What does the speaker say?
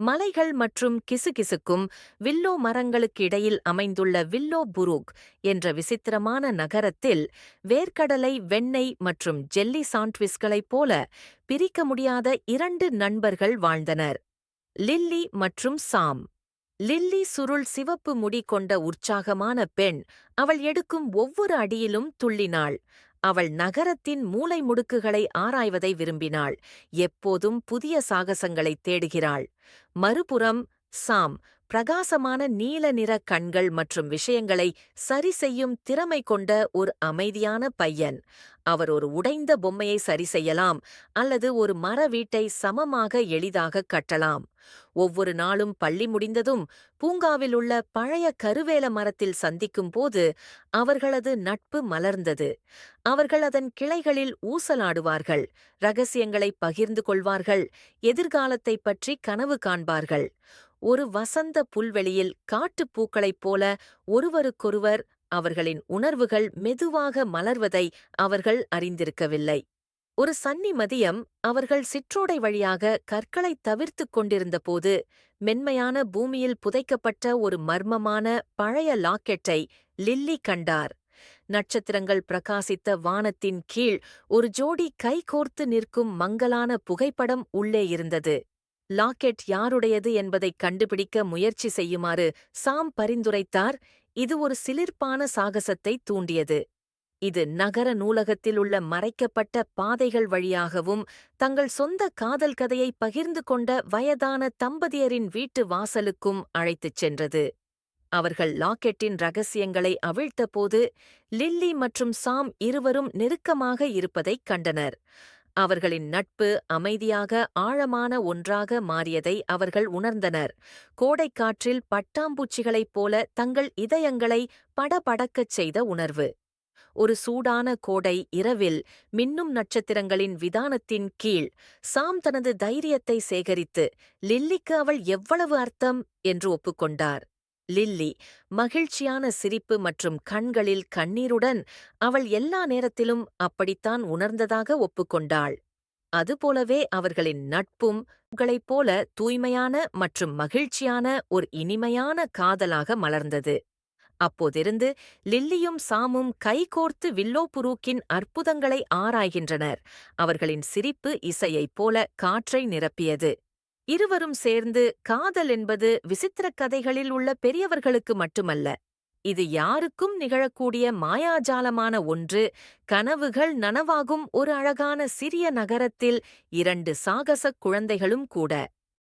மலைகள் மற்றும் கிசுகிசுக்கும் வில்லோ மரங்களுக்கு இடையில் அமைந்துள்ள வில்லோ புரூக் என்ற விசித்திரமான நகரத்தில் வேர்க்கடலை வெண்ணெய் மற்றும் ஜெல்லி சாண்ட்விச்களைப் போல பிரிக்க முடியாத இரண்டு நண்பர்கள் வாழ்ந்தனர். லில்லி மற்றும் சாம். லில்லி சுருள் சிவப்பு முடி கொண்ட உற்சாகமான பெண். அவள் எடுக்கும் ஒவ்வொரு அடியிலும் துள்ளினாள். அவள் நகரத்தின் மூலை முடுக்குகளை ஆராய்வதை விரும்பினாள். எப்போதும் புதிய சாகசங்களைத் தேடுகிறாள். மறுபுறம் சாம் பிரகாசமான நீல நிற கண்கள் மற்றும் விஷயங்களை சரி செய்யும் திறமை கொண்ட ஒரு அமைதியான பையன். அவர் ஒரு உடைந்த பொம்மையை சரி செய்யலாம் அல்லது ஒரு மர வீட்டை சமமாக எளிதாக கட்டலாம். ஒவ்வொரு நாளும் பள்ளி முடிந்ததும் பூங்காவில் உள்ள பழைய கருவேல மரத்தில் சந்திக்கும் போது அவர்களது நட்பு மலர்ந்தது. அவர்கள் அதன் கிளைகளில் ஊசலாடுவார்கள், ரகசியங்களை பகிர்ந்து கொள்வார்கள், எதிர்காலத்தைப் பற்றி கனவு காண்பார்கள். ஒரு வசந்த புல்வெளியில் காட்டுப்பூக்களைப் போல ஒருவருக்கொருவர் அவர்களின் உணர்வுகள் மெதுவாக மலர்வதை அவர்கள் அறிந்திருக்கவில்லை. ஒரு சன்னி மதியம் அவர்கள் சிற்றோடை வழியாக கற்களைத் தவிர்த்துக் கொண்டிருந்தபோது மென்மையான பூமியில் புதைக்கப்பட்ட ஒரு மர்மமான பழைய லாக்கெட்டை லில்லி கண்டார். நட்சத்திரங்கள் பிரகாசித்த வானத்தின் கீழ் ஒரு ஜோடி கைகோர்த்து நிற்கும் மங்கலான புகைப்படம் உள்ளே இருந்தது. லாக்கெட் யாருடையது என்பதைக் கண்டுபிடிக்க முயற்சி செய்யுமாறு சாம் பரிந்துரைத்தார். இது ஒரு சிலிர்ப்பான சாகசத்தைத் தூண்டியது. இது நகர நூலகத்தில் உள்ள மறைக்கப்பட்ட பாதைகள் வழியாகவும் தங்கள் சொந்த காதல் கதையை பகிர்ந்து கொண்ட வயதான தம்பதியரின் வீட்டு வாசலுக்கும் அழைத்துச் சென்றது. அவர்கள் லாக்கெட்டின் ரகசியங்களை அவிழ்த்தபோது லில்லி மற்றும் சாம் இருவரும் நெருக்கமாக இருப்பதைக் கண்டனர். அவர்களின் நட்பு அமைதியாக ஆழமான ஒன்றாக மாறியதை அவர்கள் உணர்ந்தனர். கோடைக்காற்றில் பட்டாம்பூச்சிகளைப் போல தங்கள் இதயங்களை படபடக்கச் செய்த உணர்வு. ஒரு சூடான கோடை இரவில் மின்னும் நட்சத்திரங்களின் விதானத்தின் கீழ் சாம் தனது தைரியத்தை சேகரித்து லில்லிக்கு அவள் எவ்வளவு அர்த்தம் என்று ஒப்புக்கொண்டார். லில்லி மகிழ்ச்சியான சிரிப்பு மற்றும் கண்களில் கண்ணீருடன் அவள் எல்லா நேரத்திலும் அப்படித்தான் உணர்ந்ததாக ஒப்புக்கொண்டாள். அதுபோலவே அவர்களின் நட்பும் களைப் போல தூய்மையான மற்றும் மகிழ்ச்சியான ஒரு இனிமையான காதலாக மலர்ந்தது. அப்போதிருந்து லில்லியும் சாமும் கைகோர்த்து வில்லோபுரூக்கின் அற்புதங்களை ஆராய்கின்றனர். அவர்களின் சிரிப்பு இசையைப் போல காற்றை நிரப்பியது. இருவரும் சேர்ந்து காதல் என்பது விசித்திரக் கதைகளில் உள்ள பெரியவர்களுக்கு மட்டுமல்ல. இது யாருக்கும் நிகழக்கூடிய மாயாஜாலமான ஒன்று. கனவுகள் நனவாகும் ஒரு அழகான சிறிய நகரத்தில் இரண்டு சாகசக் குழந்தைகளும் கூட.